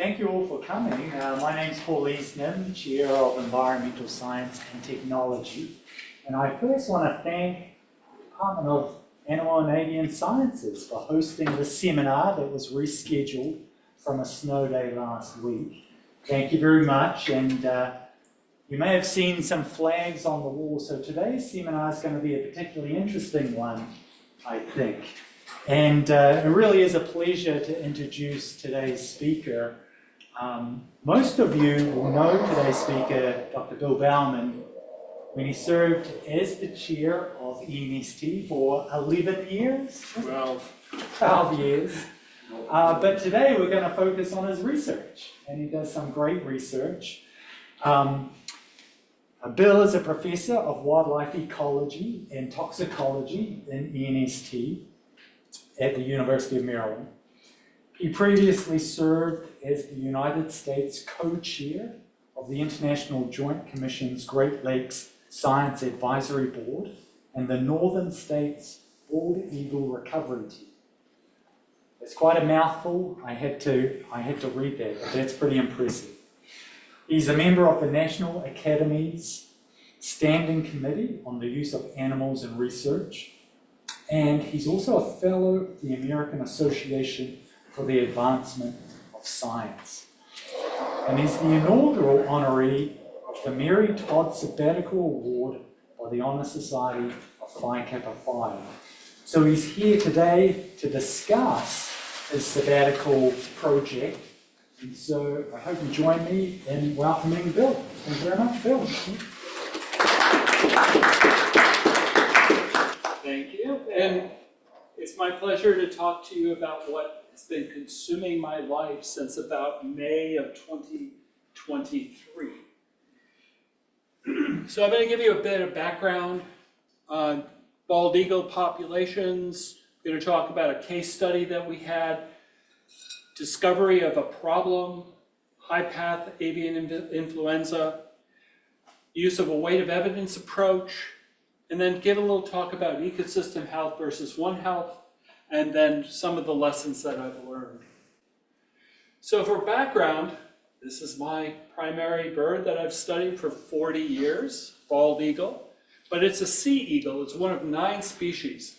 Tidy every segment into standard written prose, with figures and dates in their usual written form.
Thank you all for coming. My name's Paul Easnam, Chair of Environmental Science and Technology. And I first want to thank the Department of Animal and Avian Sciences for hosting this seminar that was rescheduled from a snow day last week. Thank you very much. And you may have seen some flags on the wall. So today's seminar is going to be a particularly interesting one, I think. And it really is a pleasure to introduce today's speaker. Most of you will know today's speaker, Dr. Bill Bowerman, when he served as the chair of ENST for 11 years? 12 years. But today we're going to focus on his research, and he does some great research. Bill is a professor of wildlife ecology and toxicology in ENST at the University of Maryland. He previously served as the United States co-chair of the International Joint Commission's Great Lakes Science Advisory Board and the Northern States Bald Eagle Recovery Team. It's quite a mouthful. I had to read that, but that's pretty impressive. He's a member of the National Academy's Standing Committee on the Use of Animals in Research, and he's also a fellow of the American Association for the Advancement of Science. And he's the inaugural honoree of the Mary Todd Sabbatical Award by the Honor Society of Phi Kappa Phi. So he's here today to discuss his sabbatical project. And so I hope you join me in welcoming Bill. Thank you very much, Bill. Thank you. And it's my pleasure to talk to you about what has been consuming my life since about May of 2023. So I'm going to give you a bit of background on bald eagle populations. I'm going to talk about a case study that we had, discovery of a problem, high path avian influenza, use of a weight of evidence approach, and then give a little talk about ecosystem health versus One Health, and then some of the lessons that I've learned. So for background, this is my primary bird that I've studied for 40 years, bald eagle, but it's a sea eagle. It's one of 9 species.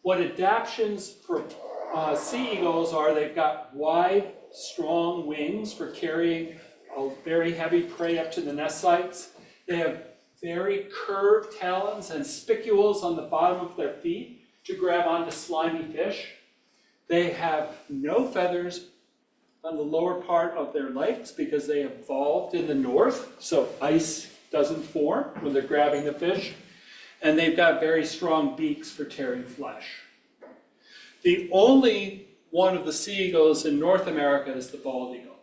What adaptations for sea eagles are, they've got wide, strong wings for carrying a very heavy prey up to the nest sites. They have very curved talons and spicules on the bottom of their feet to grab onto slimy fish. They have no feathers on the lower part of their legs because they evolved in the north, so ice doesn't form when they're grabbing the fish. And they've got very strong beaks for tearing flesh. The only one of the sea eagles in North America is the bald eagle.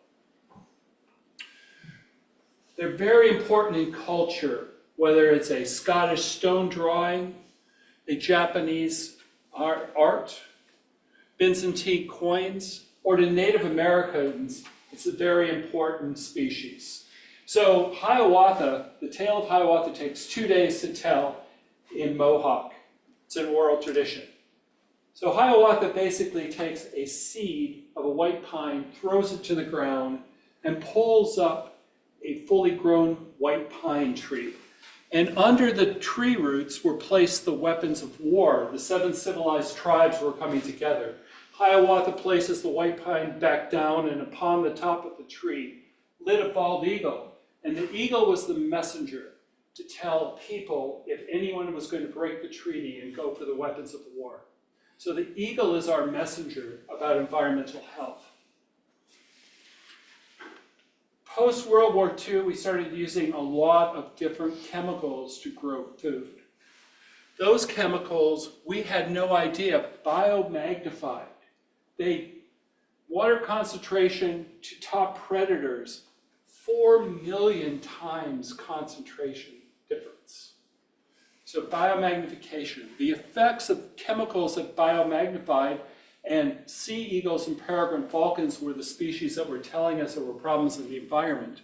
They're very important in culture, whether it's a Scottish stone drawing, a Japanese art, Byzantine coins, or to Native Americans, it's a very important species. So Hiawatha, the tale of Hiawatha takes 2 days to tell in Mohawk. It's an oral tradition. So Hiawatha basically takes a seed of a white pine, throws it to the ground, and pulls up a fully grown white pine tree. And under the tree roots were placed the weapons of war. The 7 civilized tribes were coming together. Hiawatha places the white pine back down, and upon the top of the tree lit a bald eagle. And the eagle was the messenger to tell people if anyone was going to break the treaty and go for the weapons of war. So the eagle is our messenger about environmental health. Post-World War II, we started using a lot of different chemicals to grow food. Those chemicals, we had no idea, biomagnified. Water concentration to top predators, 4 million times concentration difference. So biomagnification, the effects of chemicals that biomagnified, and sea eagles and peregrine falcons were the species that were telling us there were problems in the environment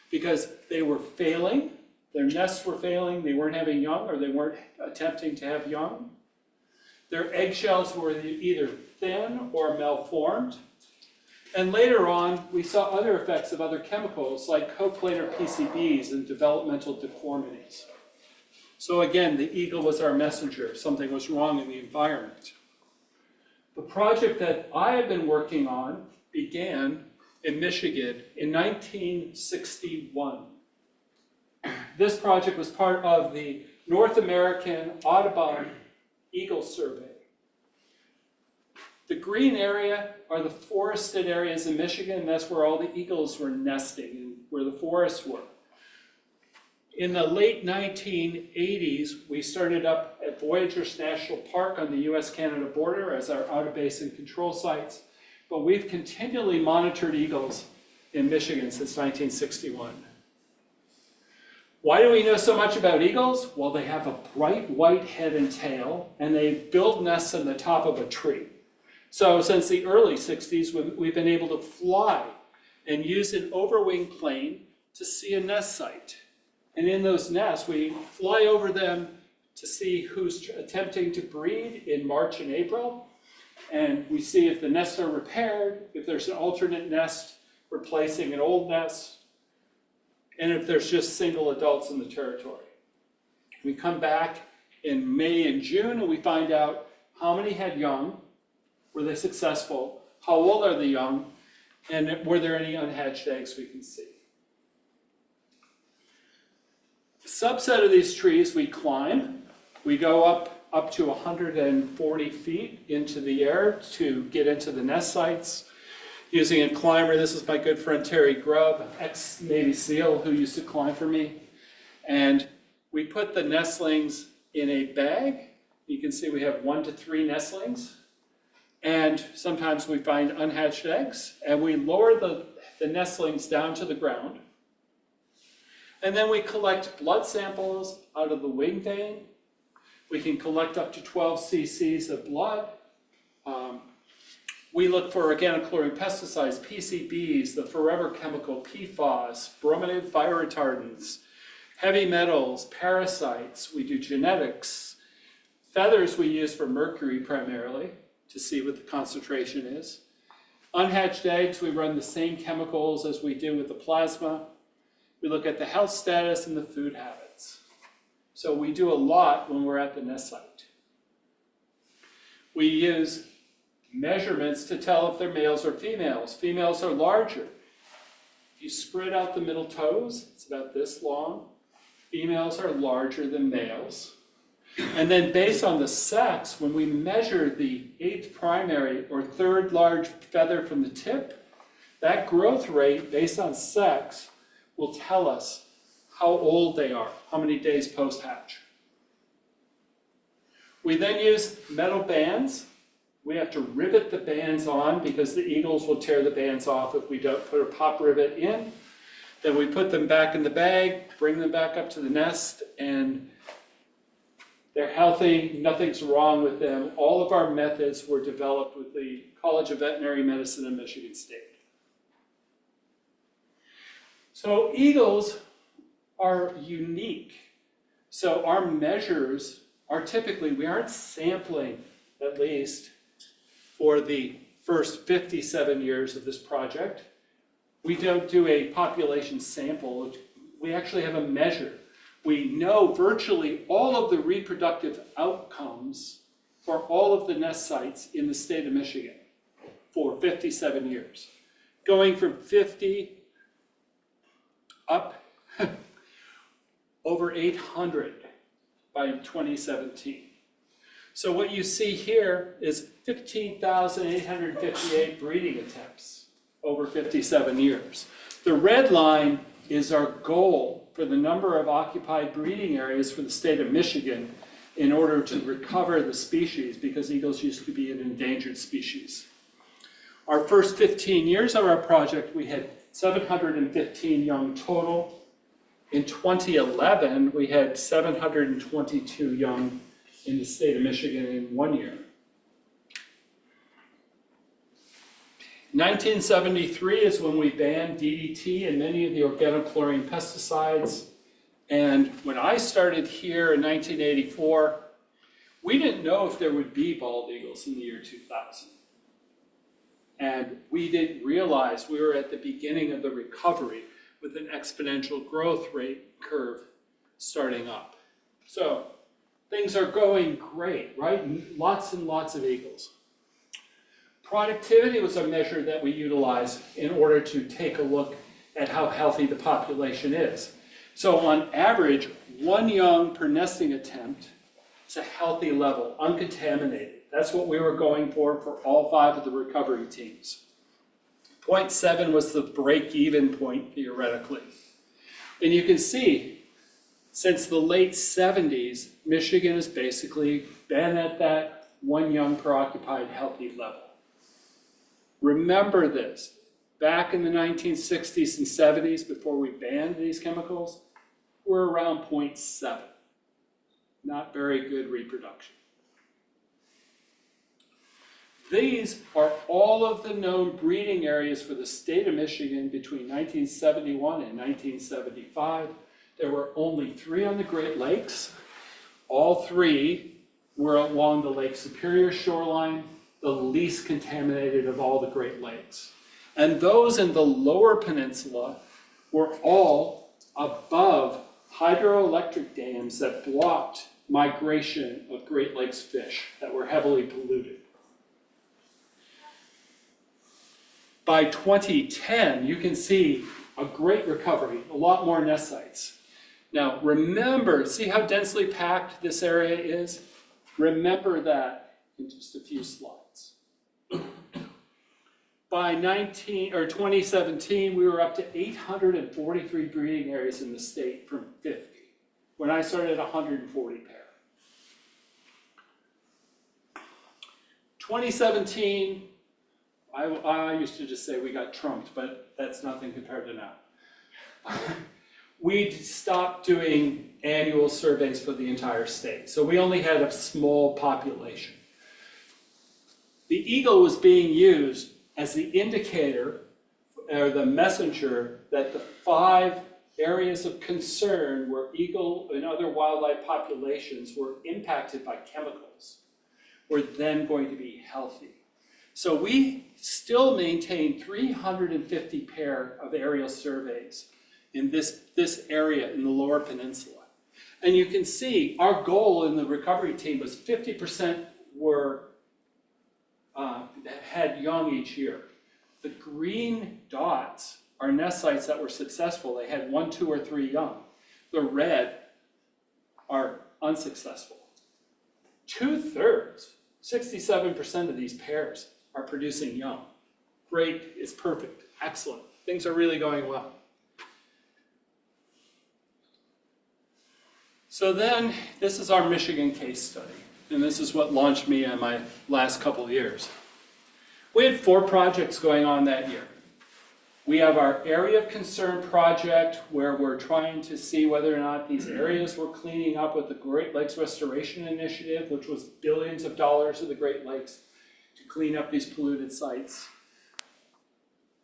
because they were failing, their nests were failing, they weren't having young or they weren't attempting to have young. Their eggshells were either thin or malformed. And later on, we saw other effects of other chemicals like coplanar PCBs and developmental deformities. So again, the eagle was our messenger. Something was wrong in the environment. The project that I have been working on began in Michigan in 1961. This project was part of the North American Audubon Eagle Survey. The green area are the forested areas in Michigan, and that's where all the eagles were nesting and where the forests were. In the late 1980s, we started up at Voyageurs National Park on the US-Canada border as our out-of-basin control sites, but we've continually monitored eagles in Michigan since 1961. Why do we know so much about eagles? Well, they have a bright white head and tail, and they build nests on the top of a tree. So since the early 60s, we've been able to fly and use an overwing plane to see a nest site. And in those nests, we fly over them to see who's attempting to breed in March and April. And we see if the nests are repaired, if there's an alternate nest replacing an old nest, and if there's just single adults in the territory. We come back in May and June and we find out how many had young, were they successful, how old are the young, and were there any unhatched eggs we can see. A subset of these trees we climb. We go up to 140 feet into the air to get into the nest sites. Using a climber, this is my good friend Terry Grubb, ex-Navy SEAL who used to climb for me. And we put the nestlings in a bag. You can see we have 1 to 3 nestlings. And sometimes we find unhatched eggs, and we lower the nestlings down to the ground. And then we collect blood samples out of the wing vein. We can collect up to 12 cc's of blood. We look for organic chlorine pesticides, PCBs, the forever chemical PFAS, brominated fire retardants, heavy metals, parasites. We do genetics. Feathers we use for mercury primarily to see what the concentration is. Unhatched eggs, we run the same chemicals as we do with the plasma. We look at the health status and the food habits. So we do a lot when we're at the nest site. We use measurements to tell if they're males or females. Females are larger. If you spread out the middle toes, it's about this long. Females are larger than males. And then based on the sex, when we measure the 8th primary or 3rd large feather from the tip, that growth rate based on sex will tell us how old they are, how many days post-hatch. We then use metal bands. We have to rivet the bands on because the eagles will tear the bands off if we don't put a pop rivet in. Then we put them back in the bag, bring them back up to the nest, and they're healthy, nothing's wrong with them. All of our methods were developed with the College of Veterinary Medicine in Michigan State. So eagles are unique. So our measures are typically, we aren't sampling, at least, for the first 57 years of this project. We don't do a population sample. We actually have a measure. We know virtually all of the reproductive outcomes for all of the nest sites in the state of Michigan for 57 years. Going from 50 up over 800 by 2017. So what you see here is 15,858 breeding attempts over 57 years. The red line is our goal for the number of occupied breeding areas for the state of Michigan in order to recover the species, because eagles used to be an endangered species. Our first 15 years of our project, we had 715 young total. In 2011, we had 722 young in the state of Michigan in 1 year. 1973 is when we banned DDT and many of the organochlorine pesticides. And when I started here in 1984, we didn't know if there would be bald eagles in the year 2000. And we didn't realize we were at the beginning of the recovery with an exponential growth rate curve starting up. So things are going great, right? Lots and lots of eagles. Productivity was a measure that we utilized in order to take a look at how healthy the population is. So on average, 1 young per nesting attempt is a healthy level, uncontaminated. That's what we were going for all 5 of the recovery teams. 0.7 was the break-even point, theoretically. And you can see, since the late 70s, Michigan has basically been at that 1 young per occupied healthy level. Remember this, back in the 1960s and 70s, before we banned these chemicals, we're around 0.7. Not very good reproduction. These are all of the known breeding areas for the state of Michigan between 1971 and 1975. There were only 3 on the Great Lakes. All 3 were along the Lake Superior shoreline, the least contaminated of all the Great Lakes. And those in the lower peninsula were all above hydroelectric dams that blocked migration of Great Lakes fish that were heavily polluted. By 2010, you can see a great recovery, a lot more nest sites. Now remember, see how densely packed this area is? Remember that in just a few slides. By 2017, we were up to 843 breeding areas in the state from 50. When I started, 140 pair. 2017, I used to just say we got trumped, but that's nothing compared to now. We stopped doing annual surveys for the entire state, so we only had a small population. The eagle was being used as the indicator or the messenger that the 5 areas of concern where eagle and other wildlife populations were impacted by chemicals were then going to be healthy. So we still maintain 350 pair of aerial surveys in this area in the lower peninsula. And you can see our goal in the recovery team was 50% were that had young each year. The green dots are nest sites that were successful. They had 1, 2, or 3 young. The red are unsuccessful. 2/3, 67% of these pairs are producing young. Great, it's perfect, excellent. Things are really going well. So then, this is our Michigan case study, and this is what launched me in my last couple of years. We had 4 projects going on that year. We have our Area of Concern project, where we're trying to see whether or not these areas we're cleaning up with the Great Lakes Restoration Initiative, which was billions of dollars of the Great Lakes to clean up these polluted sites.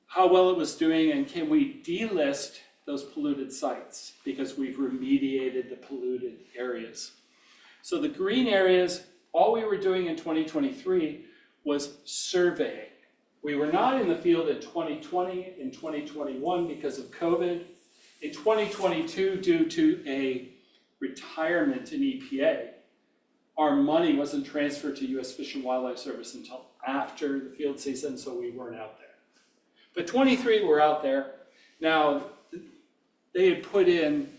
How well it was doing, and can we delist those polluted sites because we've remediated the polluted areas. So the green areas, all we were doing in 2023 was surveying. We were not in the field in 2020 and 2021 because of COVID. In 2022, due to a retirement in EPA, our money wasn't transferred to U.S. Fish and Wildlife Service until after the field season, so we weren't out there. But 23, we're out there. Now, they had put in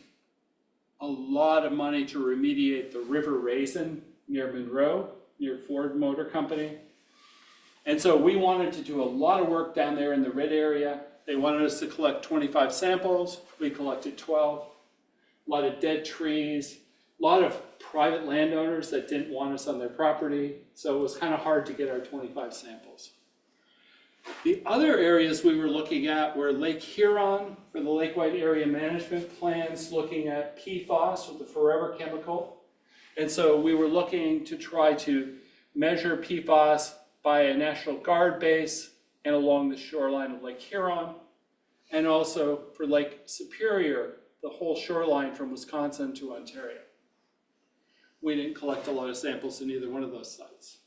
a lot of money to remediate the River Raisin near Monroe, near Ford Motor Company. And so we wanted to do a lot of work down there in the red area. They wanted us to collect 25 samples. We collected 12. A lot of dead trees, a lot of private landowners that didn't want us on their property. So it was kind of hard to get our 25 samples. The other areas we were looking at were Lake Huron for the Lake White Area Management Plans, looking at PFAS with the forever chemical. And so we were looking to try to measure PFAS by a National Guard base and along the shoreline of Lake Huron, and also for Lake Superior, the whole shoreline from Wisconsin to Ontario. We didn't collect a lot of samples in either one of those sites.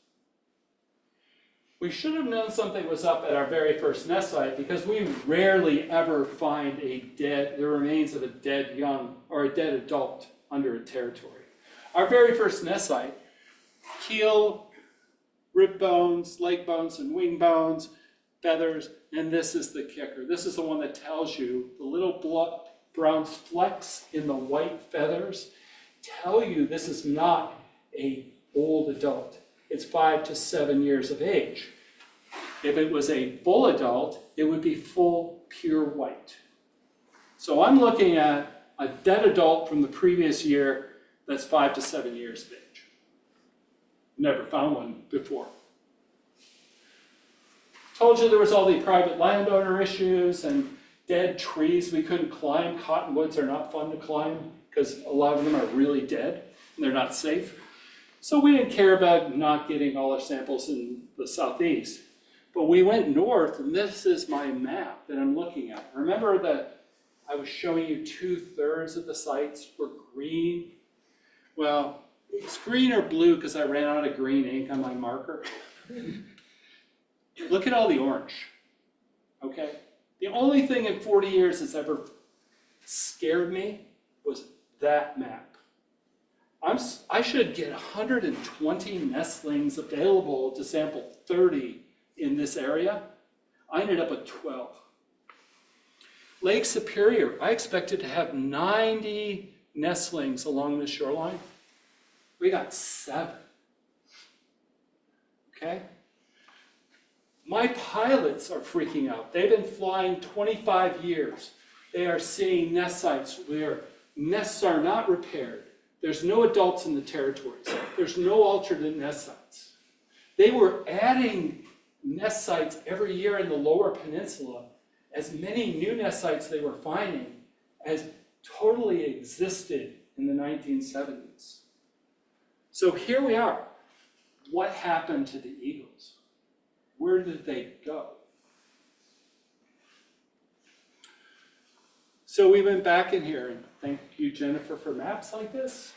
We should have known something was up at our very first nest site because we rarely ever find the remains of a dead young or a dead adult under a territory. Our very first nest site, keel, rib bones, leg bones, and wing bones, feathers, and this is the kicker. This is the one that tells you the little brown flecks in the white feathers tell you this is not an old adult. It's 5 to 7 years of age. If it was a full adult, it would be full, pure white. So I'm looking at a dead adult from the previous year that's 5 to 7 years of age. Never found one before. Told you there was all the private landowner issues and dead trees we couldn't climb. Cottonwoods are not fun to climb because a lot of them are really dead and they're not safe. So we didn't care about not getting all our samples in the southeast. But we went north, and this is my map that I'm looking at. Remember that I was showing you 2/3 of the sites were green? Well, it's green or blue because I ran out of green ink on my marker. Look at all the orange, okay? The only thing in 40 years that's ever scared me was that map. I should get 120 nestlings available to sample 30 in this area. I ended up at 12. Lake Superior, I expected to have 90 nestlings along the shoreline. We got 7. Okay? My pilots are freaking out. They've been flying 25 years. They are seeing nest sites where nests are not repaired. There's no adults in the territories. There's no alternate nest sites. They were adding nest sites every year in the lower peninsula, as many new nest sites they were finding as totally existed in the 1970s. So here we are. What happened to the eagles? Where did they go? So we went back in here, and thank you, Jennifer, for maps like this.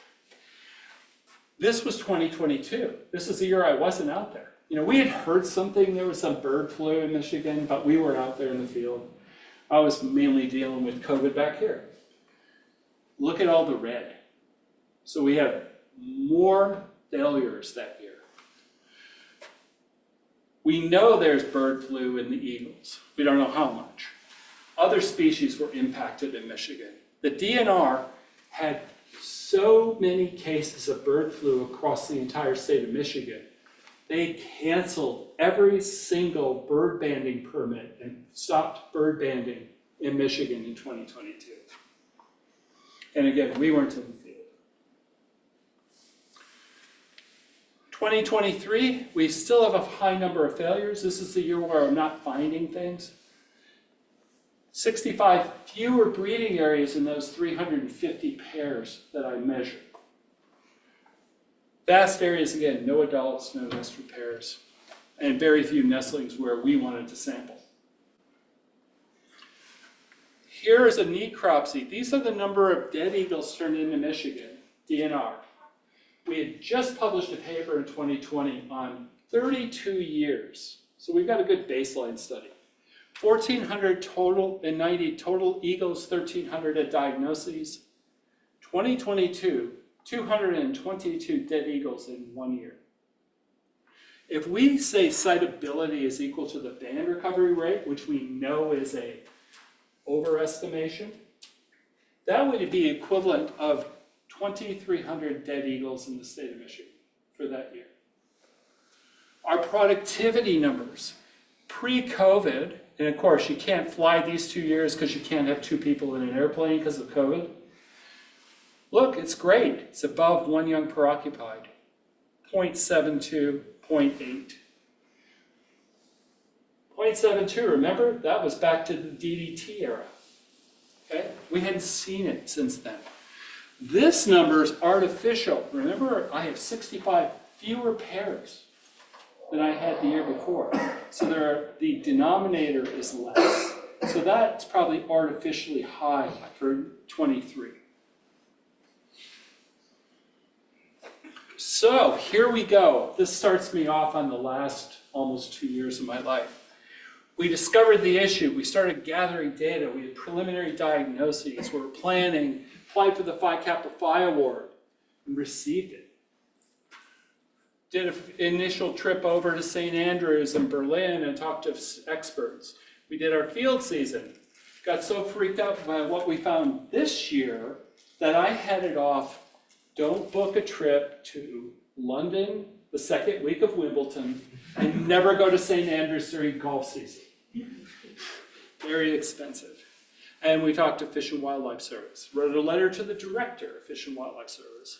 This was 2022. This is the year I wasn't out there. You know, we had heard something, there was some bird flu in Michigan, but we were out there in the field. I was mainly dealing with COVID back here. Look at all the red. So we have more failures that year. We know there's bird flu in the eagles. We don't know how much. Other species were impacted in Michigan. The DNR had so many cases of bird flu across the entire state of Michigan. They canceled every single bird banding permit and stopped bird banding in Michigan in 2022. And again, we weren't in the field. 2023, we still have a high number of failures. This is the year where I'm not finding things. 65 fewer breeding areas in those 350 pairs that I measured. Vast areas, again, no adults, no nest repairs, and very few nestlings where we wanted to sample. Here is a necropsy. These are the number of dead eagles turned into Michigan, DNR. We had just published a paper in 2020 on 32 years. So we've got a good baseline study. 1,400 total and 90 total eagles, 1,300 at diagnoses. 2022, 222 dead eagles in 1 year. If we say citability is equal to the band recovery rate, which we know is a overestimation, that would be equivalent of 2,300 dead eagles in the state of Michigan for that year. Our productivity numbers, pre-COVID, and of course you can't fly these 2 years because you can't have 2 people in an airplane because of COVID. Look, it's great. It's above 1 young per occupied, 0.72, 0.8. 0.72, remember? That was back to the DDT era. Okay? We hadn't seen it since then. This number is artificial. Remember, I have 65 fewer pairs than I had the year before. So the denominator is less. So that's probably artificially high for 23. So here we go. This starts me off on the last almost 2 years of my life. We discovered the issue. We started gathering data. We had preliminary diagnoses. We were planning, applied for the Phi Kappa Phi Award, and received it. Did an initial trip over to St. Andrews in Berlin and talked to experts. We did our field season. Got so freaked out by what we found this year that I headed off. Don't book a trip to London the second week of Wimbledon and never go to St. Andrews during golf season. Very expensive. And we talked to Fish and Wildlife Service. Wrote a letter to the director of Fish and Wildlife Service.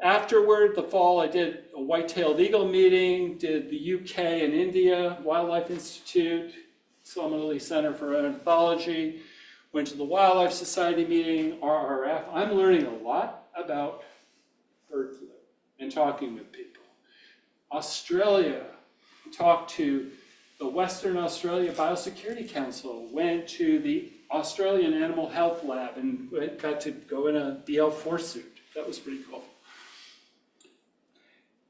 Afterward, the fall, I did a white-tailed eagle meeting, did the UK and India Wildlife Institute, Summerlee Center for Ornithology, went to the Wildlife Society meeting, RRF. I'm learning a lot about bird flu and talking with people. Australia, talked to the Western Australia Biosecurity Council, went to the Australian Animal Health Lab and got to go in a BL4 suit. That was pretty cool.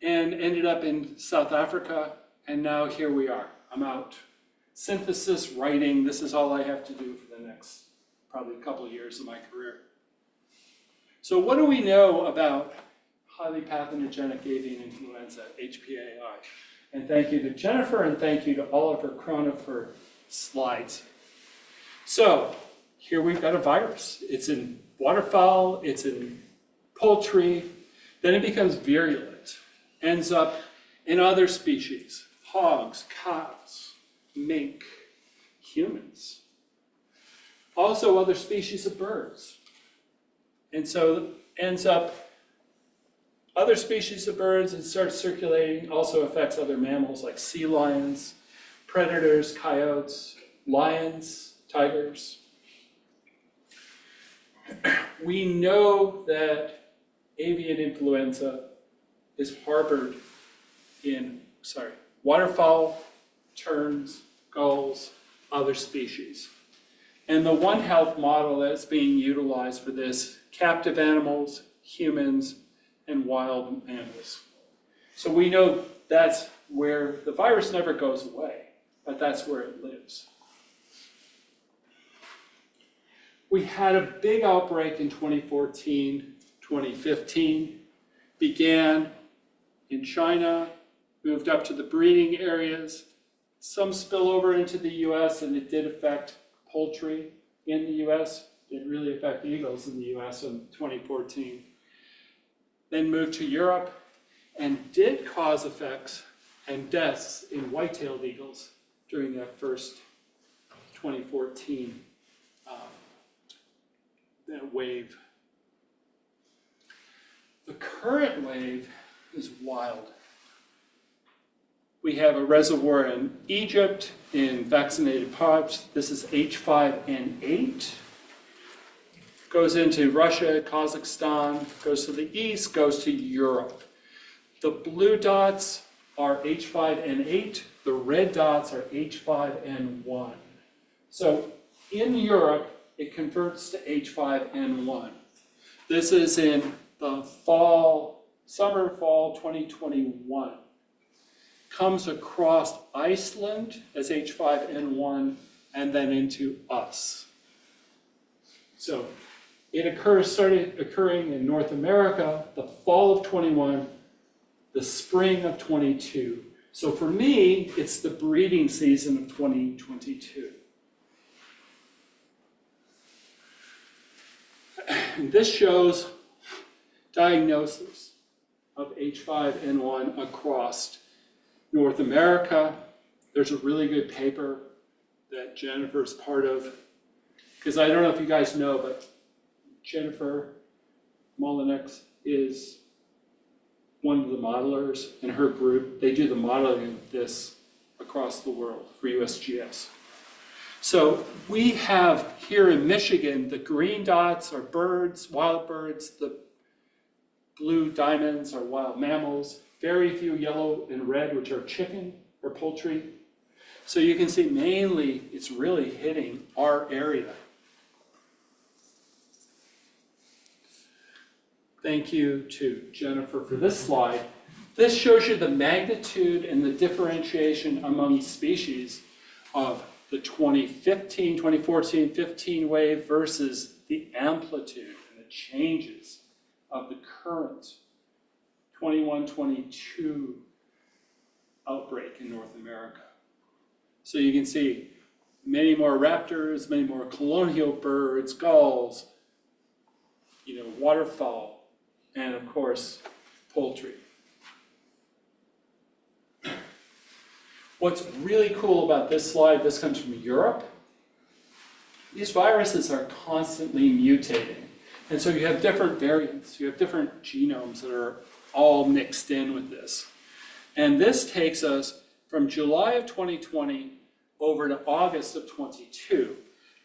And ended up in South Africa, and now here we are. I'm out. Synthesis, writing, this is all I have to do for the next probably a couple of years of my career. So what do we know about highly pathogenic avian influenza, HPAI? And thank you to Jennifer, and thank you to Oliver Krona for slides. So here we've got a virus. It's in waterfowl, it's in poultry, then it becomes virulent, ends up in other species, hogs, cows, mink, humans. Also other species of birds. And so ends up other species of birds and starts circulating, also affects other mammals like sea lions, predators, coyotes, lions, tigers. We know that avian influenza is harbored in, waterfowl, terns, gulls, other species. And the One Health model that's being utilized for this, captive animals, humans, and wild animals. So we know that's where the virus never goes away, but that's where it lives. We had a big outbreak in 2014, 2015, began in China, moved up to the breeding areas, some spillover into the US, and it did affect poultry in the US. It didn't really affect eagles in the US in 2014. Then moved to Europe and did cause effects and deaths in white-tailed eagles during that first 2014 that wave. The current wave is wild. We have a reservoir in Egypt in vaccinated pods. This is H5N8. Goes into Russia, Kazakhstan, goes to the east, goes to Europe. The blue dots are H5N8, the red dots are H5N1. So in Europe, it converts to H5N1. This is in the summer, fall 2021. Comes across Iceland as H5N1 and then into us. So it started occurring in North America, the fall of 21, the spring of 22. So for me, it's the breeding season of 2022. And this shows diagnosis of H5N1 across North America. There's a really good paper that Jennifer's part of, because I don't know if you guys know, but Jennifer Molinex is one of the modelers in her group. They do the modeling of this across the world for USGS. So we have here in Michigan, the green dots are birds, wild birds, the blue diamonds are wild mammals, very few yellow and red, which are chicken or poultry. So you can see mainly it's really hitting our area. Thank you to Jennifer for this slide. This shows you the magnitude and the differentiation among species of the 2015, 2014, 15 wave versus the amplitude and the changes of the current 21, 22 outbreak in North America. So you can see many more raptors, many more colonial birds, gulls, waterfowl, and of course, poultry. What's really cool about this slide, this comes from Europe. These viruses are constantly mutating. And so you have different variants, you have different genomes that are all mixed in with this. And this takes us from July of 2020 over to August of 22.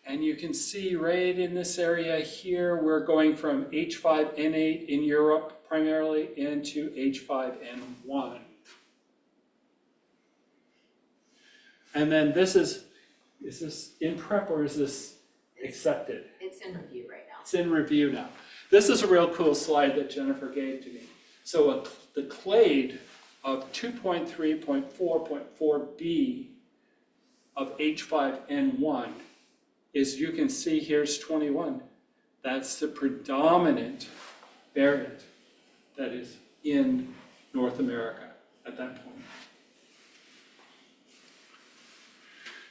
And you can see right in this area here, we're going from H5N8 in Europe primarily into H5N1. And then is this in prep or is this accepted? It's in review right now. It's in review now. This is a real cool slide that Jennifer gave to me. So the clade of 2.3.4.4b of H5N1 is, you can see here's 21. That's the predominant variant that is in North America at that point.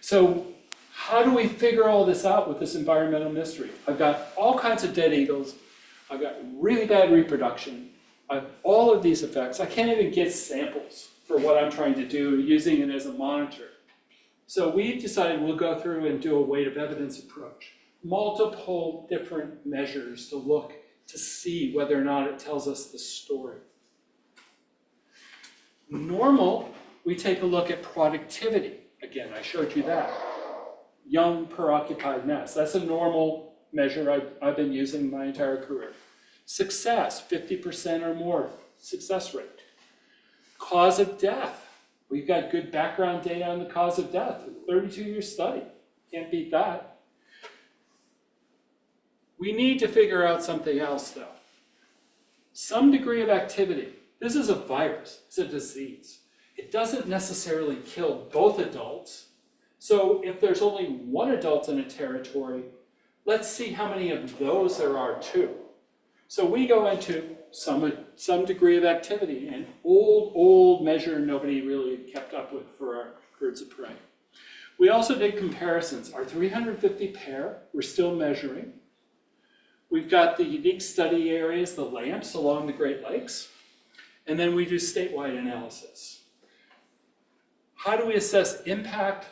So how do we figure all this out with this environmental mystery? I've got all kinds of dead eagles. I've got really bad reproduction. I have all of these effects. I can't even get samples for what I'm trying to do using it as a monitor. So we decided we'll go through and do a weight of evidence approach. Multiple different measures to look to see whether or not it tells us the story. Normal, we take a look at productivity. Again, I showed you that. Young per occupied nest. That's a normal measure I've been using my entire career. Success, 50% or more success rate. Cause of death. We've got good background data on the cause of death. 32-year study. Can't beat that. We need to figure out something else though. Some degree of activity. This is a virus, it's a disease. It doesn't necessarily kill both adults. So if there's only one adult in a territory, let's see how many of those there are too. So we go into some degree of activity, an old measure nobody really kept up with for our birds of prey. We also did comparisons. Our 350 pair, we're still measuring. We've got the unique study areas, the LAMPs along the Great Lakes, and then we do statewide analysis. How do we assess impact?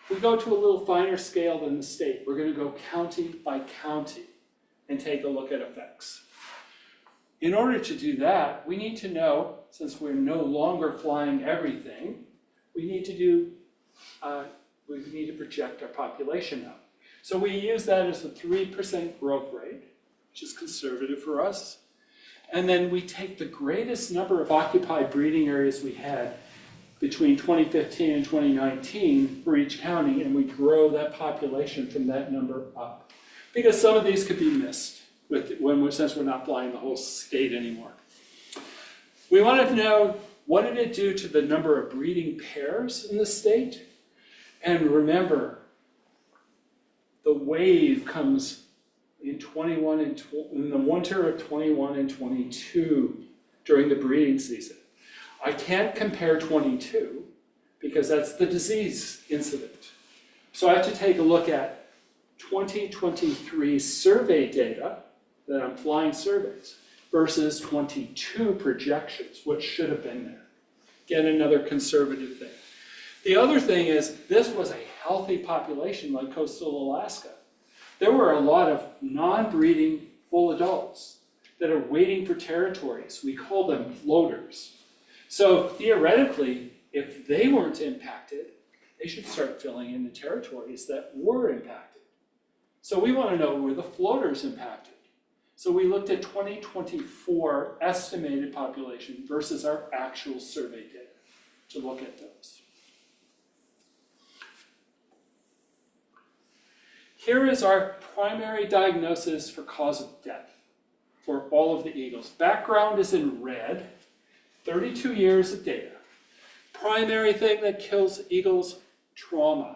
We go to a little finer scale than the state. We're going to go county by county and take a look at effects. In order to do that, we need to know, since we're no longer flying everything, we need to project our population out. So we use that as a 3% growth rate, which is conservative for us. And then we take the greatest number of occupied breeding areas we had between 2015 and 2019 for each county, and we grow that population from that number up. Because some of these could be missed since we're not flying the whole state anymore. We wanted to know, what did it do to the number of breeding pairs in the state? And remember, the wave comes in 21 and in the winter of 21 and 22 during the breeding season. I can't compare 22 because that's the disease incident. So I have to take a look at 2023 survey data that I'm flying surveys versus 22 projections, which should have been there. Again, another conservative thing. The other thing is, this was a healthy population like coastal Alaska. There were a lot of non-breeding full adults that are waiting for territories. We call them floaters. So theoretically, if they weren't impacted, they should start filling in the territories that were impacted. So we want to know, were the floaters impacted? So we looked at 2024 estimated population versus our actual survey data to look at those. Here is our primary diagnosis for cause of death. for all of the eagles. Background is in red, 32 years of data. Primary thing that kills eagles, trauma.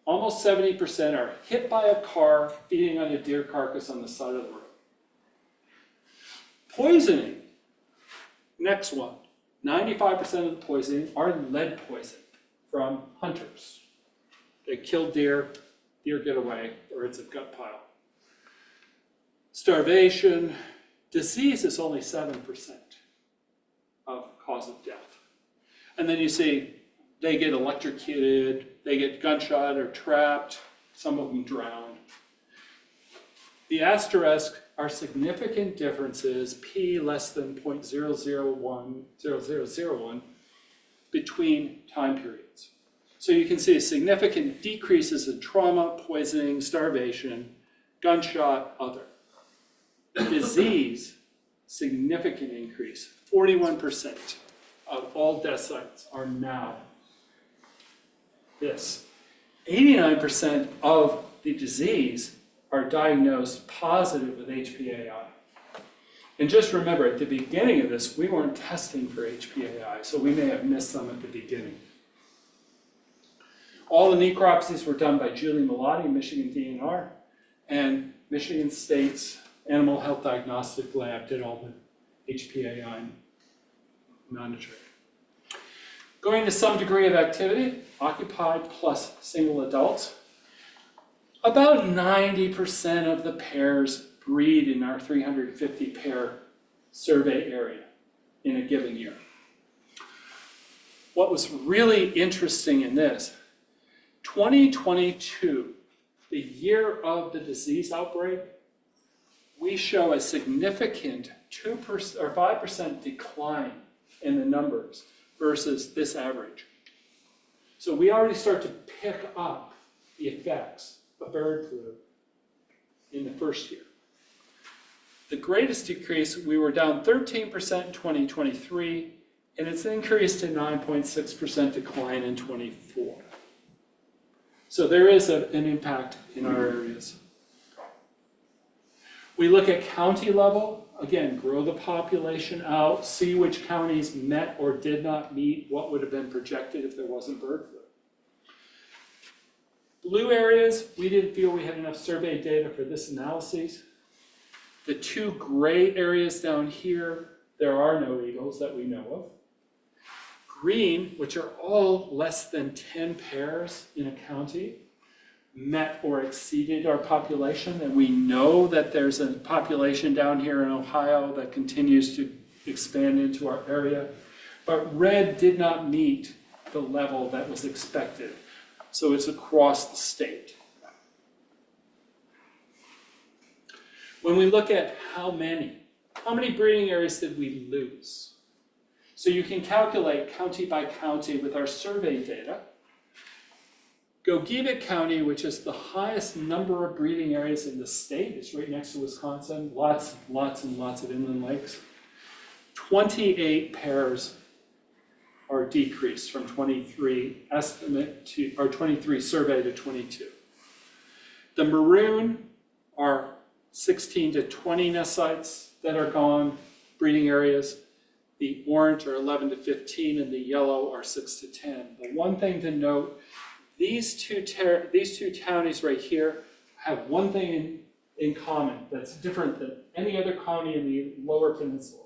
Almost 70% are hit by a car feeding on a deer carcass on the side of the road. Poisoning, next one. 95% of the poisoning are lead poison from hunters. They kill deer, deer get away, or it's a gut pile. Starvation, disease is only 7% of cause of death. And then you see they get electrocuted, they get gunshot or trapped, some of them drown. The asterisk are significant differences, p less than 0.0001 between time periods. So you can see significant decreases in trauma, poisoning, starvation, gunshot, other. Disease, significant increase. 41% of all death sites are now this. 89% of the disease are diagnosed positive with HPAI. And just remember, at the beginning of this, we weren't testing for HPAI, so we may have missed some at the beginning. All the necropsies were done by Julie Milotti, Michigan DNR, and Michigan State's Animal Health Diagnostic Lab did all the HPAI monitoring. Going to some degree of activity, occupied plus single adults. About 90% of the pairs breed in our 350 pair survey area in a given year. What was really interesting in this, 2022, the year of the disease outbreak, we show a significant 2% or 5% decline in the numbers versus this average. So we already start to pick up the effects of bird flu in the first year. The greatest decrease, we were down 13% in 2023, and it's increased to 9.6% decline in 24. So there is an impact in our areas. We look at county level, again, grow the population out, see which counties met or did not meet what would have been projected if there wasn't bird flu. Blue areas, we didn't feel we had enough survey data for this analysis. The two gray areas down here, there are no eagles that we know of. Green, which are all less than 10 pairs in a county, met or exceeded our population, and we know that there's a population down here in Ohio that continues to expand into our area, but red did not meet the level that was expected, so it's across the state. When we look at how many breeding areas did we lose? So you can calculate county by county with our survey data. Gogebic County, which is the highest number of breeding areas in the state, it's right next to Wisconsin, lots and lots of inland lakes. 28 pairs are decreased from 23 estimate to, or 23 survey to 22. The maroon are 16 to 20 nest sites that are gone, breeding areas. The orange are 11 to 15, and the yellow are 6 to 10. The one thing to note, these two counties right here have one thing in common that's different than any other county in the lower peninsula.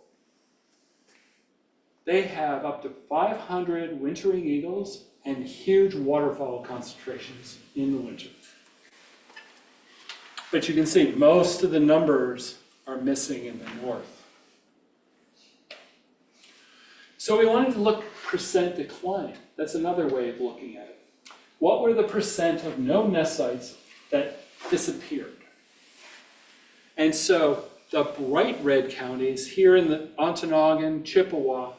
They have up to 500 wintering eagles and huge waterfowl concentrations in the winter. But you can see most of the numbers are missing in the north. So we wanted to look percent decline. That's another way of looking at it. What were the percent of no nest sites that disappeared? And so the bright red counties here in the Ontonagon, Chippewa,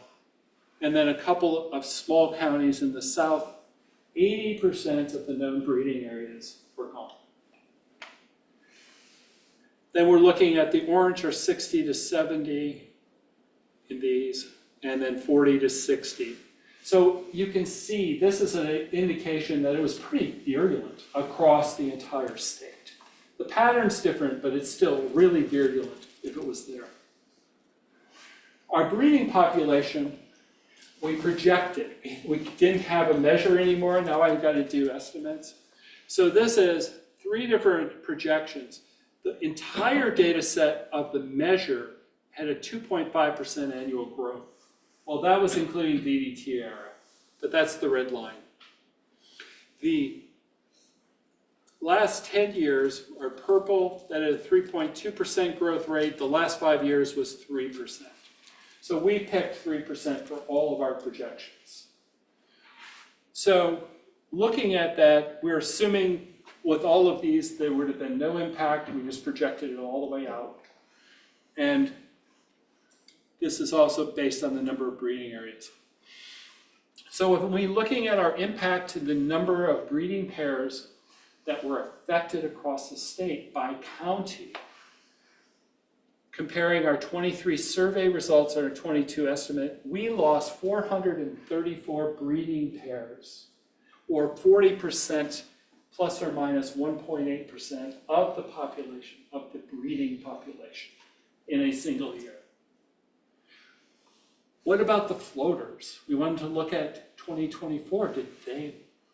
and then a couple of small counties in the south, 80% of the known breeding areas were gone. Then we're looking at the orange are 60 to 70 in these, and then 40 to 60. So you can see this is an indication that it was pretty virulent across the entire state. The pattern's different, but it's still really virulent if it was there. Our breeding population, we projected. We didn't have a measure anymore, now I've got to do estimates. So this is 3 different projections. The entire data set of the measure had a 2.5% annual growth. Well, that was including DDT era, but that's the red line. The last 10 years are purple, that is a 3.2% growth rate. The last 5 years was 3%. So we picked 3% for all of our projections. So looking at that, we're assuming with all of these, there would have been no impact. We just projected it all the way out. And this is also based on the number of breeding areas. So if we're looking at our impact to the number of breeding pairs that were affected across the state by county, comparing our 23 survey results and our 22 estimate, we lost 434 breeding pairs, or 40% plus or minus 1.8% of the population, of the breeding population in a single year. What about the floaters? We wanted to look at 2024.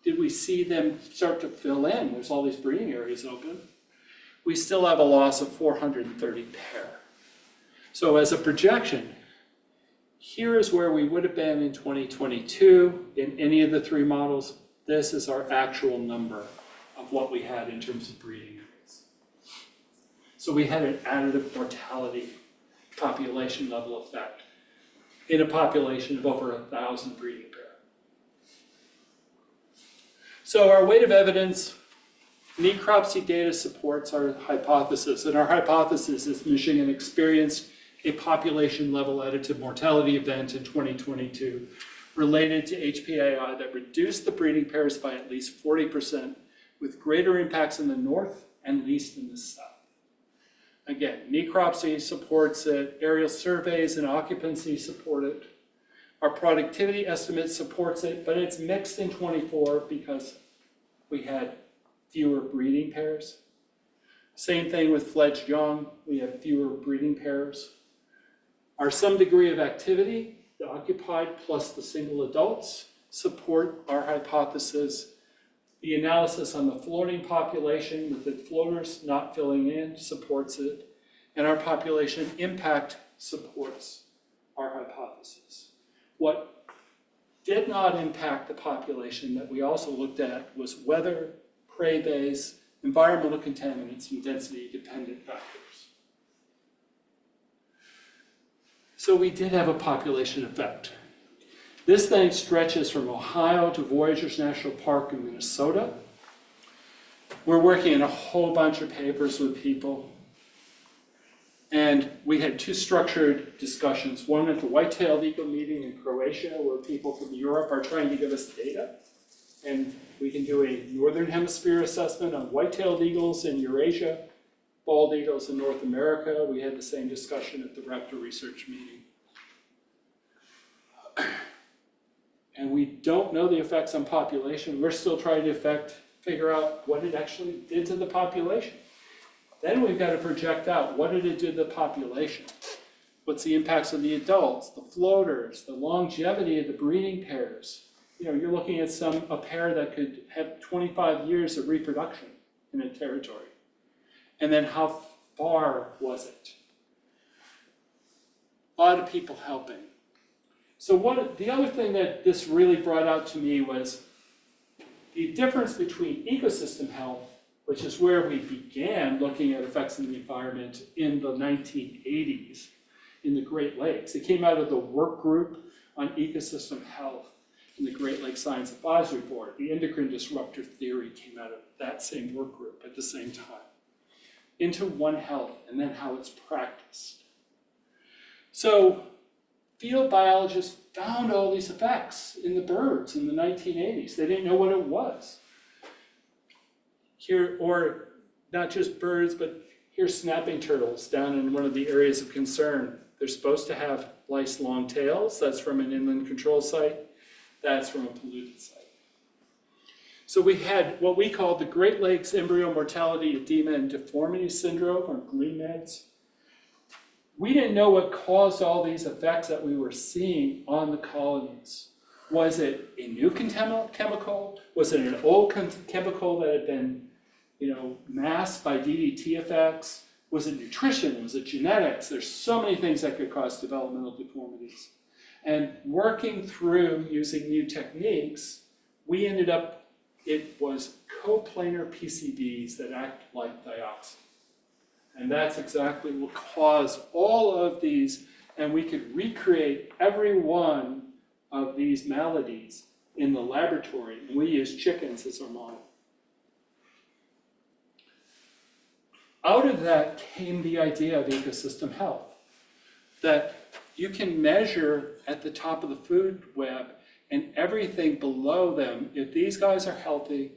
Did we see them start to fill in? There's all these breeding areas open. We still have a loss of 430 pair. So as a projection, here is where we would have been in 2022 in any of the 3 models. This is our actual number of what we had in terms of breeding areas. So we had an additive mortality population level effect in a population of over 1,000 breeding pair. So our weight of evidence, necropsy data supports our hypothesis, and our hypothesis is Michigan experienced a population level additive mortality event in 2022 related to HPAI that reduced the breeding pairs by at least 40%, with greater impacts in the north and least in the south. Again, necropsy supports it, aerial surveys and occupancy support it. Our productivity estimate supports it, but it's mixed in 24 because we had fewer breeding pairs. Same thing with fledged young, we have fewer breeding pairs. Our some degree of activity, the occupied plus the single adults, support our hypothesis. The analysis on the floating population with the floaters not filling in supports it. And our population impact supports our hypothesis. What did not impact the population that we also looked at was weather, prey base, environmental contaminants, and density-dependent factors. So we did have a population effect. This thing stretches from Ohio to Voyageurs National Park in Minnesota. We're working in a whole bunch of papers with people. And we had 2 structured discussions, one at the white-tailed eagle meeting in Croatia, where people from Europe are trying to give us data. And we can do a Northern Hemisphere assessment on white-tailed eagles in Eurasia, bald eagles in North America. We had the same discussion at the Raptor Research meeting. And we don't know the effects on population. We're still trying to figure out what it actually did to the population. Then we've got to project out, what did it do to the population? What's the impacts of the adults, the floaters, the longevity of the breeding pairs? You know, you're looking at a pair that could have 25 years of reproduction in a territory. And then how far was it? A lot of people helping. So the other thing that this really brought out to me was the difference between ecosystem health, which is where we began looking at effects in the environment in the 1980s in the Great Lakes. It came out of the work group on ecosystem health in the Great Lakes Science Advisory Board. The endocrine disruptor theory came out of that same work group at the same time, into One Health, and then how it's practiced. So field biologists found all these effects in the birds in the 1980s. They didn't know what it was. Here, or not just birds, but here's snapping turtles down in one of the areas of concern. They're supposed to have lice long tails. That's from an inland control site. That's from a polluted site. So we had what we call the Great Lakes Embryo Mortality, Edema, and Deformity Syndrome, or GLEMEDS. We didn't know what caused all these effects that we were seeing on the colonies. Was it a new chemical? Was it an old chemical that had been, masked by DDT effects? Was it nutrition? Was it genetics? There's so many things that could cause developmental deformities. And working through using new techniques, we ended up, it was coplanar PCBs that act like dioxin. And that's exactly what caused all of these, and we could recreate every one of these maladies in the laboratory, and we used chickens as our model. Out of that came the idea of ecosystem health, that you can measure at the top of the food web and everything below them. If these guys are healthy,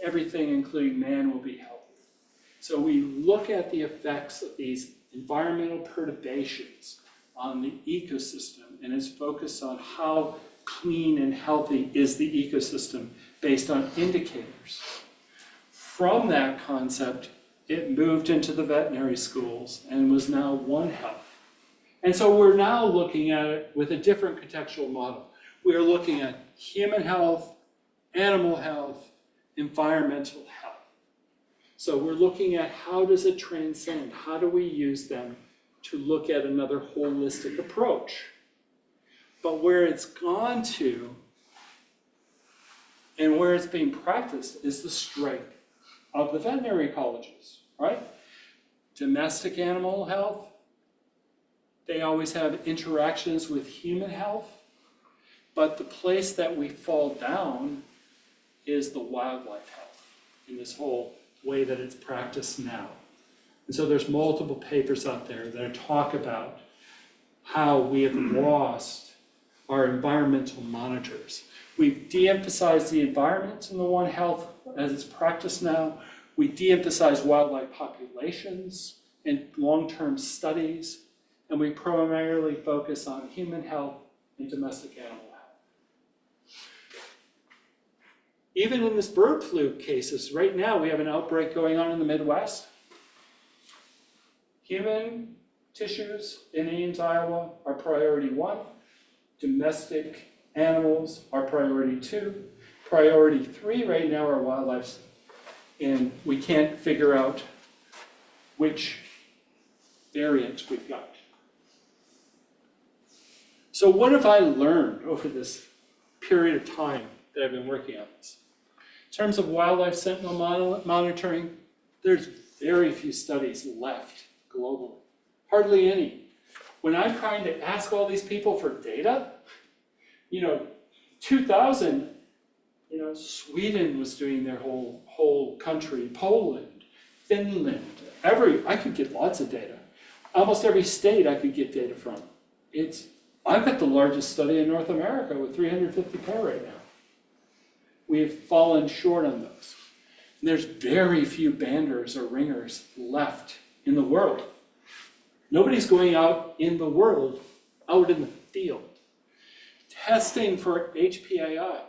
everything, including man, will be healthy. So we look at the effects of these environmental perturbations on the ecosystem, and it's focused on how clean and healthy is the ecosystem based on indicators. From that concept, it moved into the veterinary schools and was now One Health. And so we're now looking at it with a different contextual model. We are looking at human health, animal health, environmental health. So we're looking at how does it transcend? How do we use them to look at another holistic approach? But where it's gone to and where it's being practiced is the strength of the veterinary colleges, right? Domestic animal health, they always have interactions with human health, but the place that we fall down is the wildlife health in this whole way that it's practiced now. And so there's multiple papers out there that talk about how we have lost our environmental monitors. We've de-emphasized the environment in the One Health as it's practiced now. We de-emphasize wildlife populations and long-term studies, and we primarily focus on human health and domestic animal health. Even in this bird flu cases, right now we have an outbreak going on in the Midwest. Human tissues in Ames, Iowa are priority 1. Domestic animals are priority 2. Priority 3 right now are wildlife, and we can't figure out which variant we've got. So what have I learned over this period of time that I've been working on this? In terms of wildlife sentinel monitoring, there's very few studies left globally, hardly any. When I'm trying to ask all these people for data, 2000, Sweden was doing their whole country, Poland, Finland, I could get lots of data. Almost every state I could get data from. I've got the largest study in North America with 350 pair right now. We have fallen short on those. And there's very few banders or ringers left in the world. Nobody's going out in the world, out in the field. Testing for HPAI,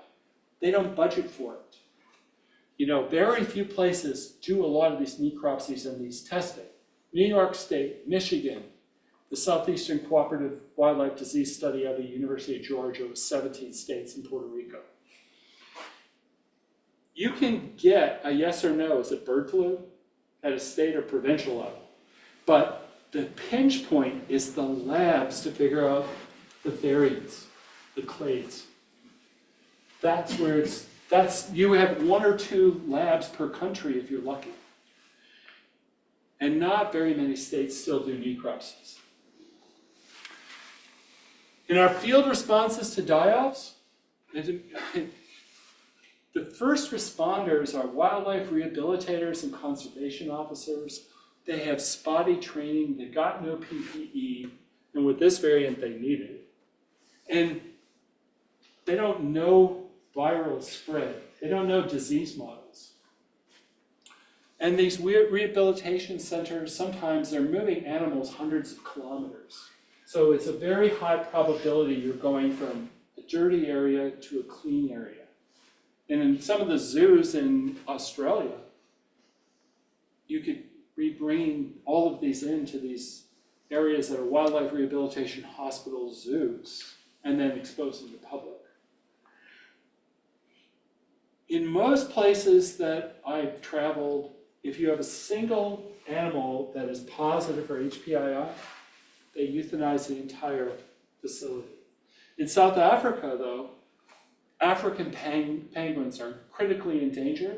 they don't budget for it. Very few places do a lot of these necropsies and these testing. New York State, Michigan, the Southeastern Cooperative Wildlife Disease Study out of the University of Georgia with 17 states and Puerto Rico. You can get a yes or no, is it bird flu, at a state or provincial level. But the pinch point is the labs to figure out the variants, the clades. That's where you have 1 or 2 labs per country if you're lucky. And not very many states still do necropsies. In our field responses to die-offs, the first responders are wildlife rehabilitators and conservation officers. They have spotty training, they got no PPE, and with this variant they need it. And they don't know viral spread. They don't know disease models. And these rehabilitation centers, sometimes they're moving animals hundreds of kilometers. So it's a very high probability you're going from a dirty area to a clean area. And in some of the zoos in Australia, you could be bringing all of these into these areas that are wildlife rehabilitation hospitals, zoos, and then exposing the public. In most places that I've traveled, if you have a single animal that is positive for HPII, they euthanize the entire facility. In South Africa, though, African penguins are critically endangered,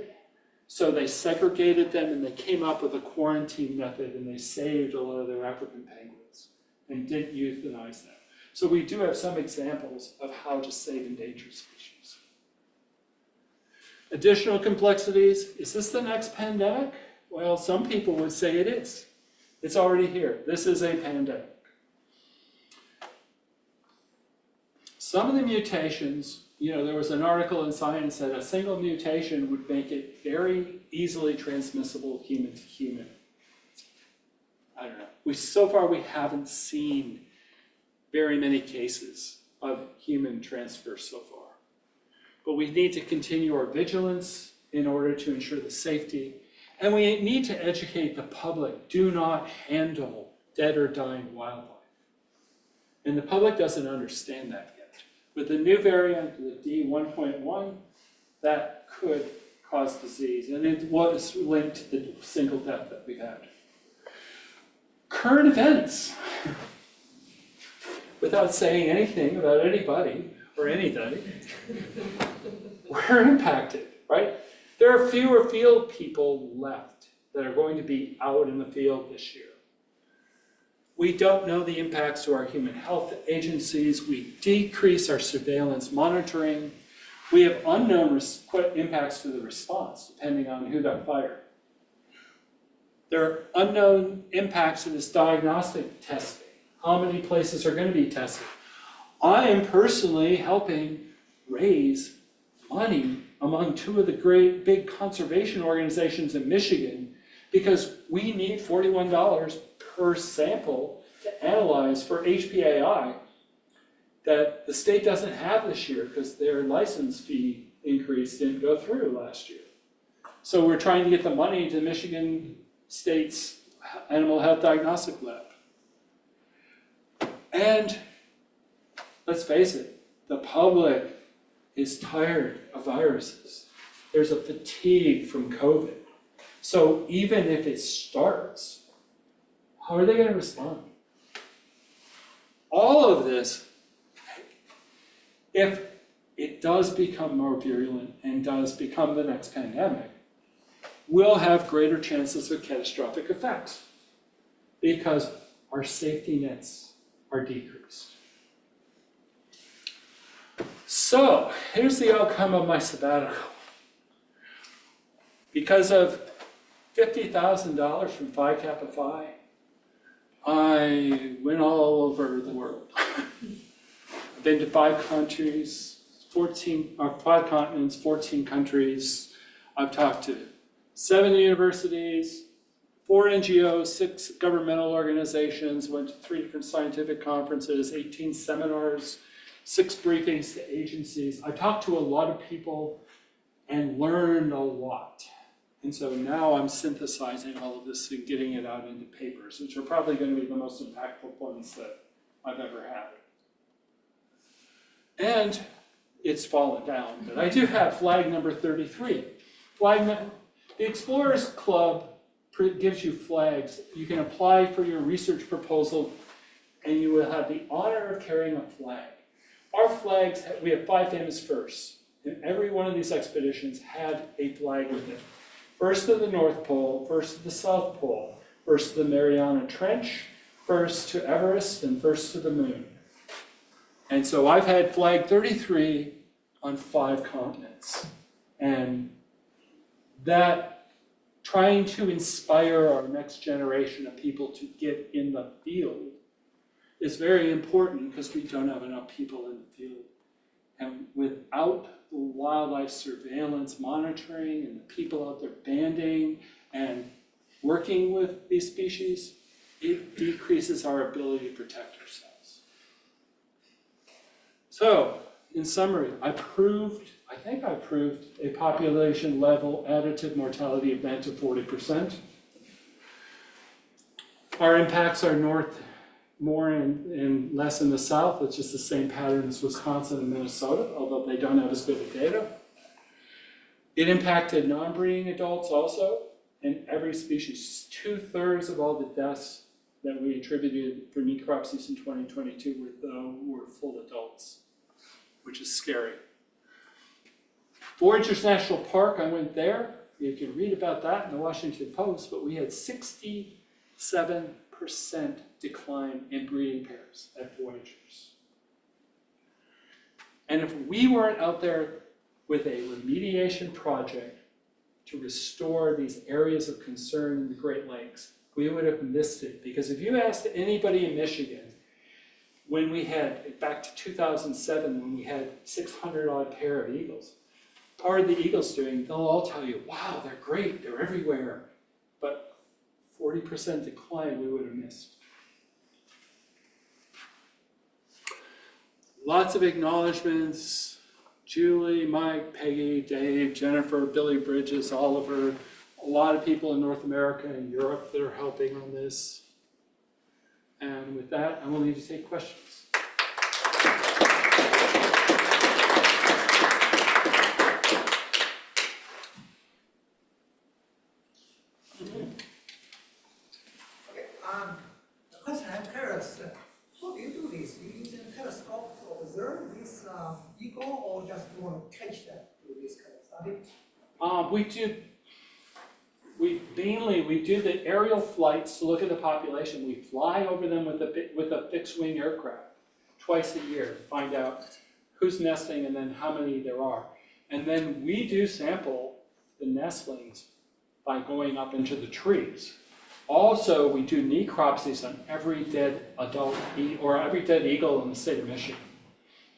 so they segregated them and they came up with a quarantine method and they saved a lot of their African penguins and didn't euthanize them. So we do have some examples of how to save endangered species. Additional complexities, is this the next pandemic? Well, some people would say it is. It's already here. This is a pandemic. Some of the mutations, there was an article in Science that a single mutation would make it very easily transmissible human to human. I don't know. So far we haven't seen very many cases of human transfer so far. But we need to continue our vigilance in order to ensure the safety. And we need to educate the public. Do not handle dead or dying wildlife. And the public doesn't understand that yet. With the new variant, the D1.1, that could cause disease. And it was linked to the single death that we've had. Current events. Without saying anything about anybody or anything, we're impacted, right? There are fewer field people left that are going to be out in the field this year. We don't know the impacts to our human health agencies. We decrease our surveillance monitoring. We have unknown impacts to the response, depending on who got fired. There are unknown impacts to this diagnostic testing. How many places are going to be tested? I am personally helping raise money among two of the great big conservation organizations in Michigan because we need $41 per sample to analyze for HPAI that the state doesn't have this year because their license fee increase didn't go through last year. So we're trying to get the money to Michigan State's Animal Health Diagnostic Lab. And let's face it, the public is tired of viruses. There's a fatigue from COVID. So even if it starts, how are they going to respond? All of this, if it does become more virulent and does become the next pandemic, will have greater chances of catastrophic effects because our safety nets are decreased. So here's the outcome of my sabbatical. Because of $50,000 from Phi Kappa Phi, I went all over the world. I've been to 5 countries, 5 continents, 14 countries. I've talked to 7 universities, 4 NGOs, 6 governmental organizations, went to 3 different scientific conferences, 18 seminars, 6 briefings to agencies. I talked to a lot of people and learned a lot. And so now I'm synthesizing all of this and getting it out into papers, which are probably going to be the most impactful ones that I've ever had. And it's fallen down, but I do have flag number 33. The Explorers Club gives you flags. You can apply for your research proposal and you will have the honor of carrying a flag. Our flags, we have 5 famous firsts, and every one of these expeditions had a flag with it. First to the North Pole, first to the South Pole, first to the Mariana Trench, first to Everest, and first to the moon. And so I've had flag 33 on 5 continents. And that, trying to inspire our next generation of people to get in the field is very important because we don't have enough people in the field. And without the wildlife surveillance monitoring and the people out there banding and working with these species, it decreases our ability to protect ourselves. So in summary, I think I proved a population level additive mortality event of 40%. Our impacts are north more and less in the south, which is the same pattern as Wisconsin and Minnesota, although they don't have as good of data. It impacted non-breeding adults also, in every species. 2/3 of all the deaths that we attributed for necropsies in 2022 were full adults, which is scary. Voyageurs National Park, I went there. You can read about that in the Washington Post, but we had 67% decline in breeding pairs at Voyageurs. And if we weren't out there with a remediation project to restore these areas of concern in the Great Lakes, we would have missed it. Because if you asked anybody in Michigan, when we had, back to 2007, when we had 600 odd pair of eagles, part of the eagles doing, they'll all tell you, wow, they're great, they're everywhere. But 40% decline we would have missed. Lots of acknowledgements. Julie, Mike, Peggy, Dave, Jennifer, Billy Bridges, Oliver, a lot of people in North America and Europe that are helping on this. And with that, I will need to take questions. The question I'm curious, how do you do this? You use a telescope to observe this eagle, or just you want to catch them through this kind of study? We do the aerial flights to look at the population. We fly over them with a fixed wing aircraft twice a year to find out who's nesting and then how many there are. And then we do sample the nestlings by going up into the trees. Also, we do necropsies on every dead adult or every dead eagle in the state of Michigan.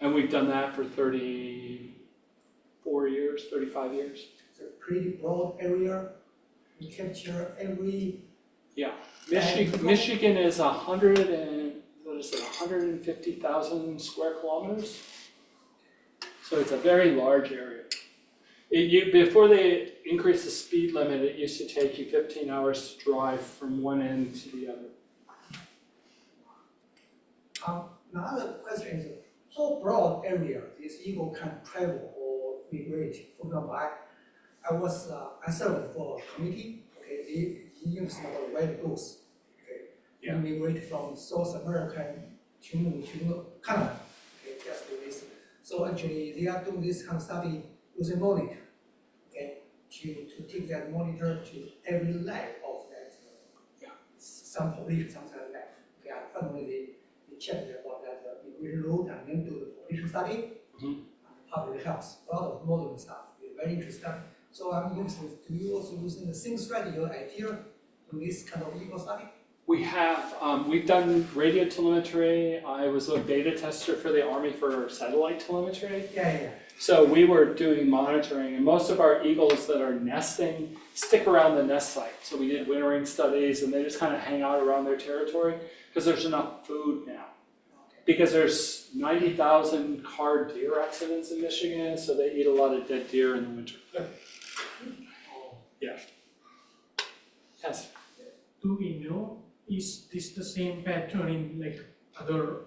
And we've done that for 34 years, 35 years. It's a pretty broad area. You capture every. Yeah, Michigan is 150,000 square kilometers. So it's a very large area. Before they increased the speed limit, it used to take you 15 hours to drive from one end to the other. Another question is, how broad area this eagle can travel or migrate? For example, I served for a committee. Okay, they use our red goose. Okay, Yeah. we migrate from South America to Canada. Okay, just do this. So actually, they are doing this kind of study using monitor. Okay, to take that monitor to every leg of that some population, something like that. Okay, and finally they check about that migration route and then do the population study. And public health, a lot of modeling stuff. Very interesting. So I'm interested, do you also using the same strategy or idea in this kind of eagle study? We have, we've done radio telemetry. I was a beta tester for the Army for satellite telemetry. Yeah. So we were doing monitoring, and most of our eagles that are nesting stick around the nest site. So we did wintering studies, and they just kind of hang out around their territory because there's enough food now. Okay. Because there's 90,000 car deer accidents in Michigan, so they eat a lot of dead deer in the winter. Yeah. Yes. Do we know, is this the same pattern in like other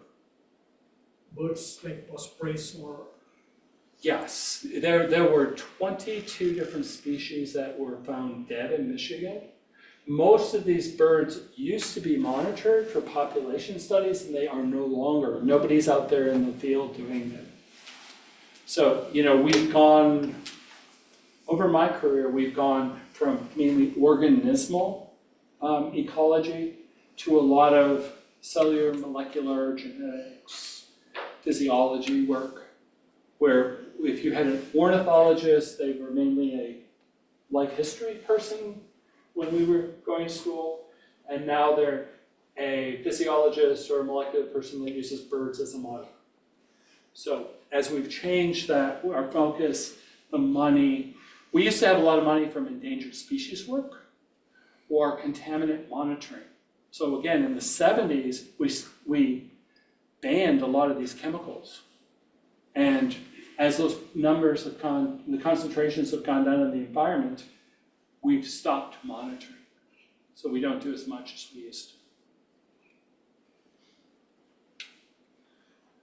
birds like ospreys or? Yes, there were 22 different species that were found dead in Michigan. Most of these birds used to be monitored for population studies, and they are no longer. Nobody's out there in the field doing it. So, we've gone, over my career, we've gone from mainly organismal ecology to a lot of cellular, molecular, genetics, physiology work, where if you had an ornithologist, they were mainly a life history person when we were going to school, and now they're a physiologist or a molecular person that uses birds as a model. So as we've changed that, our focus, the money, we used to have a lot of money from endangered species work or contaminant monitoring. So again, in the 70s, we banned a lot of these chemicals. And as those numbers have the concentrations have gone down in the environment, we've stopped monitoring. So we don't do as much as we used to.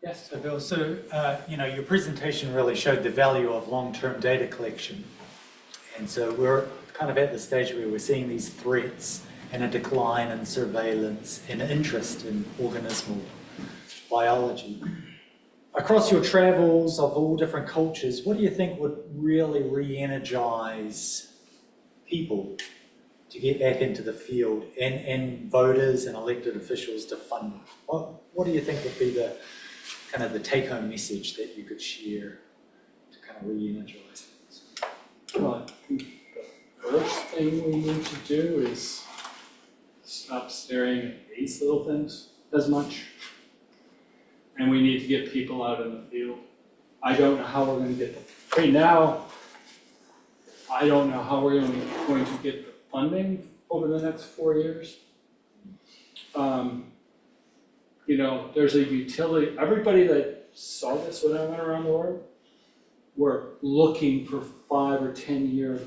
Yes? So Bill, your presentation really showed the value of long-term data collection. And so we're kind of at the stage where we're seeing these threats and a decline in surveillance and interest in organismal biology. Across your travels of all different cultures, what do you think would really re-energize people to get back into the field and voters and elected officials to fund it? What do you think would be the kind of the take-home message that you could share to kind of re-energize things? Well, I think the first thing we need to do is stop staring at these little things as much. And we need to get people out in the field. I don't know how we're going to get them. Right now, I don't know how we're going to get the funding over the next 4 years. There's a utility, everybody that saw this when I went around the world were looking for 5 or 10 year,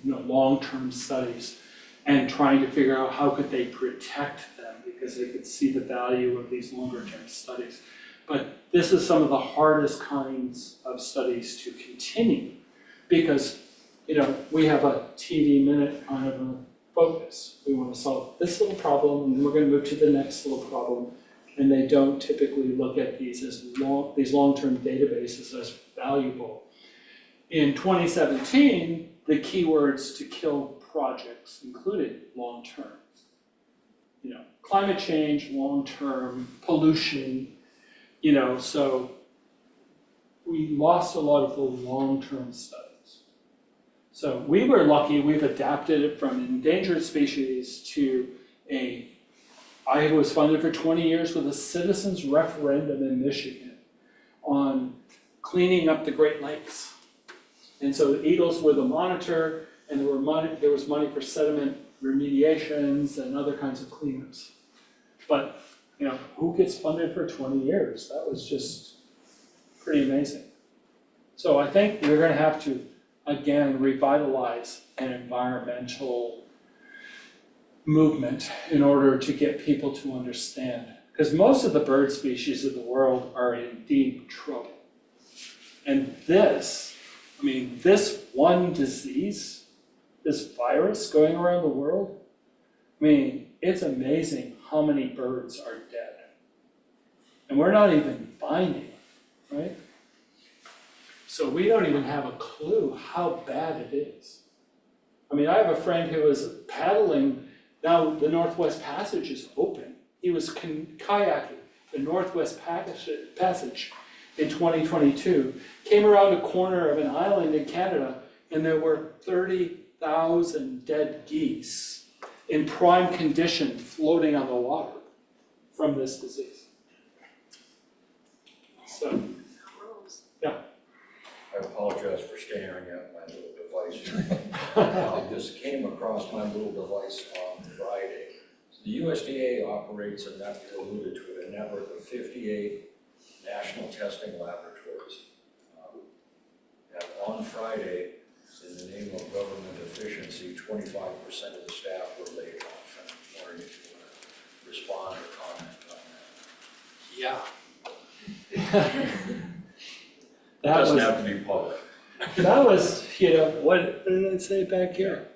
long-term studies and trying to figure out how could they protect them because they could see the value of these longer-term studies. But this is some of the hardest kinds of studies to continue because, we have a TV minute kind of a focus. We want to solve this little problem and then we're going to move to the next little problem. And they don't typically look at these long-term databases as valuable. In 2017, the keywords to kill projects included long-term. Climate change, long-term, pollution, so we lost a lot of the long-term studies. So we were lucky, we've adapted it from endangered species to I was funded for 20 years with a citizens referendum in Michigan on cleaning up the Great Lakes. And so the eagles were the monitor, and there was money for sediment remediations and other kinds of cleanups. But, who gets funded for 20 years? That was just pretty amazing. So I think we're going to have to, again, revitalize an environmental movement in order to get people to understand. Because most of the bird species of the world are in deep trouble. And this one disease, this virus going around the world, it's amazing how many birds are dead. And we're not even finding them, right? So we don't even have a clue how bad it is. I have a friend who was paddling. Now the Northwest Passage is open. He was kayaking the Northwest Passage in 2022, came around a corner of an island in Canada, and there were 30,000 dead geese in prime condition floating on the water from this disease. So, yeah. I apologize for staring at my little device. This came across my little device on Friday. The USDA operates a network, you alluded to it, a network of 58 national testing laboratories. And on Friday, in the name of government efficiency, 25% of the staff were laid off. And I'm wondering if you want to respond or comment on that. Yeah. It doesn't have to be public. That was, what did I say back here?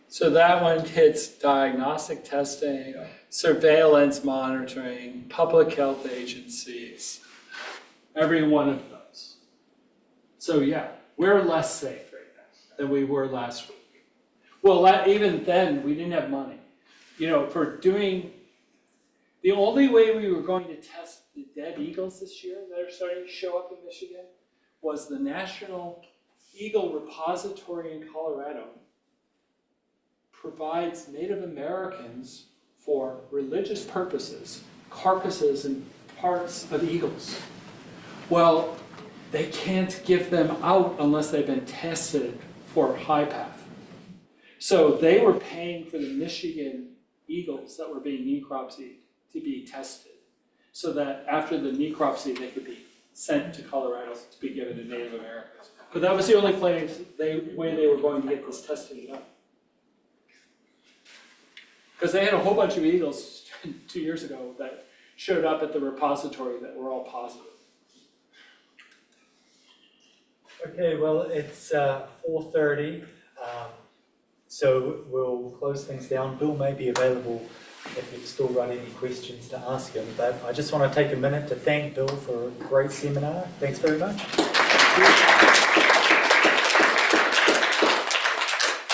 So that one hits diagnostic testing, surveillance monitoring, public health agencies, every one of those. So yeah, we're less safe right now than we were last week. Well, even then, we didn't have money. For doing, the only way we were going to test the dead eagles this year that are starting to show up in Michigan was the National Eagle Repository in Colorado provides Native Americans for religious purposes, carcasses and parts of eagles. Well, they can't give them out unless they've been tested for high path. So they were paying for the Michigan eagles that were being necropsied to be tested. so that after the necropsy, they could be sent to Colorado to be given to Native Americans. But that was the only way they were going to get this testing done. Because they had a whole bunch of eagles 2 years ago that showed up at the repository that were all positive. Okay, well, it's 4:30, so we'll close things down. Bill may be available if you've still got any questions to ask him, but I just want to take a minute to thank Bill for a great seminar. Thanks very much.